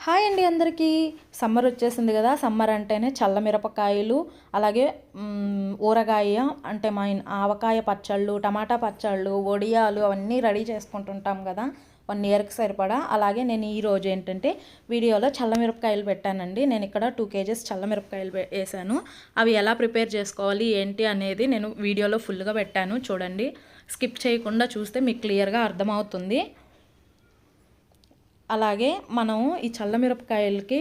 Hi అండి అందరికీ. Summer వచ్చేసింది కదా. సమ్మర్ అంటేనే చల్ల మిరపకాయలు, అలాగే ఊరగాయ అంటే ఆవకాయ పచ్చళ్ళు, టమాటా పచ్చళ్ళు, వడియాలు అవన్నీ రెడీ చేసుకుంటుంటాం కదా 1 ఇయర్కి సరిపడా. అలాగే నేను ఈరోజు ఏంటంటే వీడియోలో చల్ల మిరపకాయలు పెట్టానండి. నేను ఇక్కడ 2 కేజెస్ చల్ల మిరపకాయలు వేసాను. అవి ఎలా ప్రిపేర్ చేసుకోవాలి ఏంటి అనేది నేను వీడియోలో ఫుల్గా పెట్టాను. చూడండి, స్కిప్ చేయకుండా చూస్తే మీకు క్లియర్గా అర్థమవుతుంది. అలాగే మనం ఈ చల్ల మిరపకాయలకి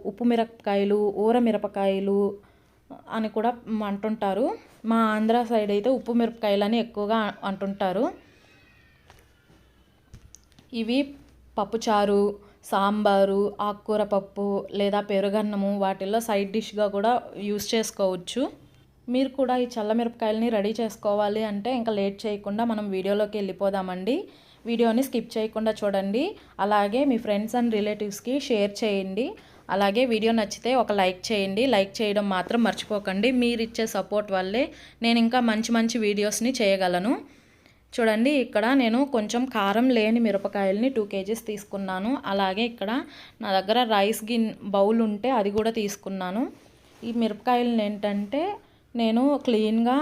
ఉప్పు మిరపకాయలు, ఊర మిరపకాయలు అని కూడా అంటుంటారు. మా ఆంధ్ర సైడ్ అయితే ఉప్పు మిరపకాయలు అని ఎక్కువగా అంటుంటారు. ఇవి పప్పుచారు, సాంబారు, ఆకుకూర పప్పు లేదా పెరుగన్నము వాటిల్లో సైడ్ డిష్గా కూడా యూస్ చేసుకోవచ్చు. మీరు కూడా ఈ చల్ల మిరపకాయలని రెడీ చేసుకోవాలి అంటే ఇంకా లేట్ చేయకుండా మనం వీడియోలోకి వెళ్ళిపోదామండి. వీడియోని స్కిప్ చేయకుండా చూడండి. అలాగే మీ ఫ్రెండ్స్ అండ్ రిలేటివ్స్కి షేర్ చేయండి. అలాగే వీడియో నచ్చితే ఒక లైక్ చేయండి. లైక్ చేయడం మాత్రం మర్చిపోకండి. మీరు ఇచ్చే సపోర్ట్ వల్లే నేను ఇంకా మంచి మంచి వీడియోస్ని చేయగలను. చూడండి, ఇక్కడ నేను కొంచెం కారం లేని మిరపకాయలని 2 కేజీస్ తీసుకున్నాను. అలాగే ఇక్కడ నా దగ్గర రైస్ బౌల్ ఉంటే అది కూడా తీసుకున్నాను. ఈ మిరపకాయలను ఏంటంటే నేను క్లీన్గా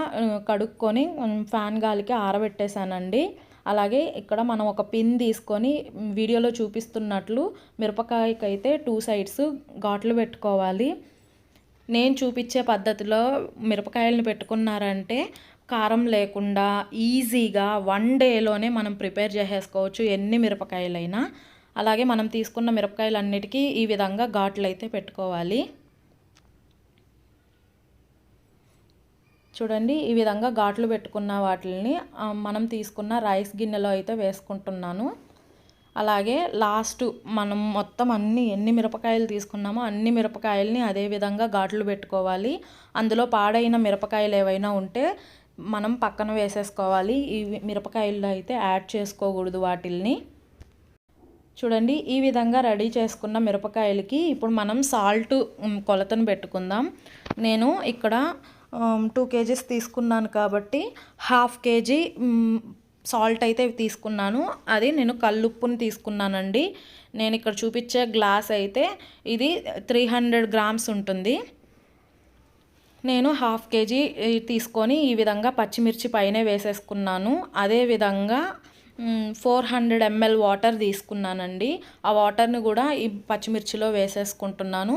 కడుక్కొని ఫ్యాన్ గాలికి ఆరబెట్టేశానండి. అలాగే ఇక్కడ మనం ఒక పిన్ తీసుకొని వీడియోలో చూపిస్తున్నట్లు మిరపకాయకైతే 2 సైడ్స్ ఘాట్లు పెట్టుకోవాలి. నేను చూపించే పద్ధతిలో మిరపకాయలను పెట్టుకున్నారంటే కారం లేకుండా ఈజీగా 1 డేలోనే మనం ప్రిపేర్ చేసేసుకోవచ్చు ఎన్ని మిరపకాయలైనా. అలాగే మనం తీసుకున్న మిరపకాయలన్నిటికీ ఈ విధంగా ఘాట్లు అయితే పెట్టుకోవాలి. చూడండి, ఈ విధంగా ఘాట్లు పెట్టుకున్న వాటిని మనం తీసుకున్న రైస్ గిన్నెలో అయితే వేసుకుంటున్నాను. అలాగే లాస్ట్ మనం మొత్తం ఎన్ని మిరపకాయలు తీసుకున్నామో అన్ని మిరపకాయలని అదే విధంగా ఘాట్లు పెట్టుకోవాలి. అందులో పాడైన మిరపకాయలు ఏవైనా ఉంటే మనం పక్కన వేసేసుకోవాలి. ఈ మిరపకాయలు అయితే యాడ్ చేసుకోకూడదు వాటిల్ని. చూడండి, ఈ విధంగా రెడీ చేసుకున్న మిరపకాయలకి ఇప్పుడు మనం సాల్ట్ కొలతను పెట్టుకుందాం. నేను ఇక్కడ 2 కేజీస్ తీసుకున్నాను కాబట్టి 1/2 కేజీ సాల్ట్ అయితే తీసుకున్నాను. అది నేను కల్లుప్పుని తీసుకున్నానండి. నేను ఇక్కడ చూపించే గ్లాస్ అయితే ఇది 300 గ్రామ్స్ ఉంటుంది. నేను 1/2 కేజీ తీసుకొని ఈ విధంగా పచ్చిమిర్చి పైనే వేసేసుకున్నాను. అదేవిధంగా 400 ml వాటర్ తీసుకున్నానండి. ఆ వాటర్ని కూడా ఈ పచ్చిమిర్చిలో వేసేసుకుంటున్నాను.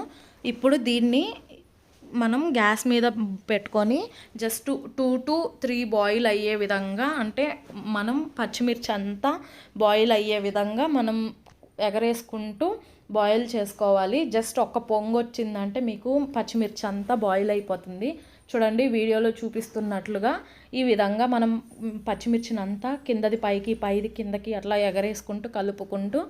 ఇప్పుడు దీన్ని మనం గ్యాస్ మీద పెట్టుకొని జస్ట్ 2 to 3 బాయిల్ అయ్యే విధంగా, అంటే మనం పచ్చిమిర్చి అంతా బాయిల్ అయ్యే విధంగా మనం ఎగరేసుకుంటూ బాయిల్ చేసుకోవాలి. జస్ట్ ఒక్క పొంగు వచ్చిందంటే మీకు పచ్చిమిర్చి అంతా బాయిల్ అయిపోతుంది. చూడండి, వీడియోలో చూపిస్తున్నట్లుగా ఈ విధంగా మనం పచ్చిమిర్చిని అంతా కిందది పైకి పైది కిందకి అట్లా ఎగరేసుకుంటూ కలుపుకుంటూ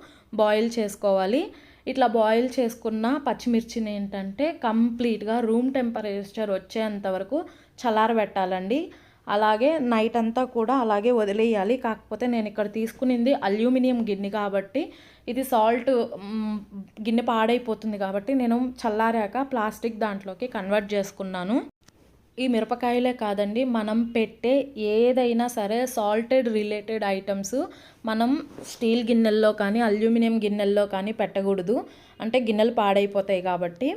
బాయిల్ చేసుకోవాలి. ఇట్లా బాయిల్ చేసుకున్న పచ్చిమిర్చిని ఏంటంటే కంప్లీట్గా రూమ్ టెంపరేచర్ వచ్చేంత వరకు చల్లారబెట్టాలండి. అలాగే నైట్ అంతా కూడా అలాగే వదిలేయాలి. కాకపోతే నేను ఇక్కడ తీసుకునింది అల్యూమినియం గిన్నె కాబట్టి ఇది సాల్ట్ గిన్నె పాడైపోతుంది కాబట్టి నేను చల్లారాక ప్లాస్టిక్ దాంట్లోకి కన్వర్ట్ చేసుకున్నాను. ఈ మిరపకాయలే కాదండి, మనం పెట్టే ఏదైనా సరే సాల్టెడ్ రిలేటెడ్ ఐటమ్స్ మనం స్టీల్ గిన్నెల్లో కానీ అల్యూమినియం గిన్నెల్లో కానీ పెట్టకూడదు. అంటే గిన్నెలు పాడైపోతాయి కాబట్టి.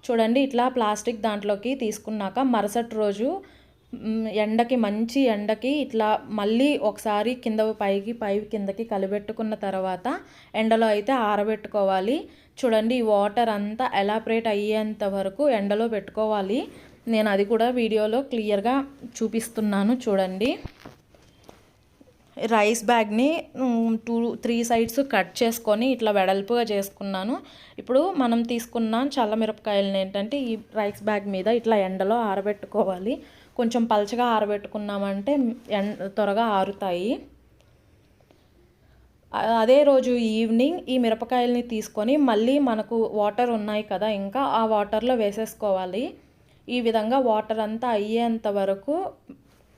చూడండి, ఇట్లా ప్లాస్టిక్ దాంట్లోకి తీసుకున్నాక మరుసటి రోజు మంచి ఎండకి ఇట్లా మళ్ళీ ఒకసారి కింద పైకి కిందకి కలిపెట్టుకున్న తర్వాత ఎండలో అయితే ఆరబెట్టుకోవాలి. చూడండి, ఈ వాటర్ అంతా ఎలాపరేట్ అయ్యేంత వరకు ఎండలో పెట్టుకోవాలి. నేను అది కూడా వీడియోలో క్లియర్గా చూపిస్తున్నాను. చూడండి, రైస్ బ్యాగ్ని 2-3 సైడ్స్ కట్ చేసుకొని ఇట్లా వెడల్పుగా చేసుకున్నాను. ఇప్పుడు మనం తీసుకున్న చల్ల మిరపకాయలని ఏంటంటే ఈ రైస్ బ్యాగ్ మీద ఇట్లా ఎండలో ఆరబెట్టుకోవాలి. కొంచెం పలచగా ఆరబెట్టుకున్నామంటే త్వరగా ఆరుతాయి. అదే రోజు ఈవినింగ్ ఈ మిరపకాయలని తీసుకొని మళ్ళీ మనకు వాటర్ ఉన్నాయి కదా, ఇంకా ఆ వాటర్లో వేసేసుకోవాలి. ఈ విధంగా వాటర్ అంతా అయ్యేంత వరకు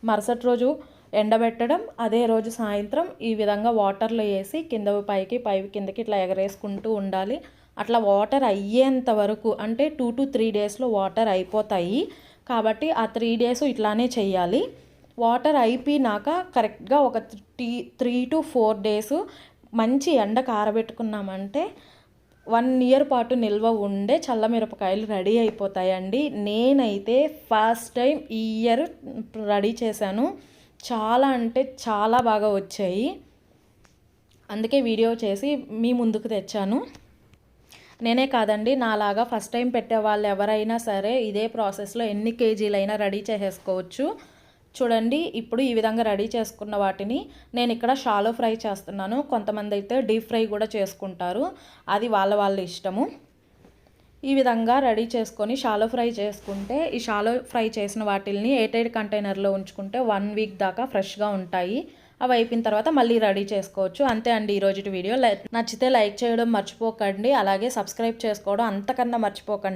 మరుసటి రోజు ఎండబెట్టడం, అదే రోజు సాయంత్రం ఈ విధంగా వాటర్లో వేసి కింద పైకి కిందకి ఇట్లా ఎగరేసుకుంటూ ఉండాలి. అట్లా వాటర్ అయ్యేంత వరకు, అంటే 2 to 3 డేస్లో వాటర్ అయిపోతాయి కాబట్టి ఆ 3 డేస్ ఇట్లానే చేయాలి. వాటర్ అయిపోయినాక కరెక్ట్గా ఒక 3 to 4 డేస్ మంచి ఎండకు ఆరబెట్టుకున్నామంటే 1 ఇయర్ పాటు నిల్వ ఉండే చల్లమిరపకాయలు రెడీ అయిపోతాయండి. నేనైతే ఫస్ట్ టైం ఈ ఇయర్ రెడీ చేశాను. చాలా అంటే చాలా బాగా వచ్చాయి. అందుకే వీడియో చేసి మీ ముందుకు తెచ్చాను. నేనే కాదండి, నాలాగా ఫస్ట్ టైం పెట్టే వాళ్ళు ఎవరైనా సరే ఇదే ప్రాసెస్లో ఎన్ని కేజీలైనా రెడీ చేసేసుకోవచ్చు. చూడండి, ఇప్పుడు ఈ విధంగా రెడీ చేసుకున్న వాటిని నేను ఇక్కడ షాలో ఫ్రై చేస్తున్నాను. కొంతమంది అయితే డీప్ ఫ్రై కూడా చేసుకుంటారు, అది వాళ్ళ ఇష్టము. ఈ విధంగా రెడీ చేసుకొని షాలో ఫ్రై చేసుకుంటే, ఈ షాలో ఫ్రై చేసిన వాటిల్ని ఎయిర్టైట్ కంటైనర్లో ఉంచుకుంటే 1 వీక్ దాకా ఫ్రెష్గా ఉంటాయి. అవి అయిపోయిన తర్వాత మళ్ళీ రెడీ చేసుకోవచ్చు. అంతే అండి ఈరోజు వీడియో. నచ్చితే లైక్ చేయడం మర్చిపోకండి, అలాగే సబ్స్క్రైబ్ చేసుకోవడం అంతకన్నా మర్చిపోకండి.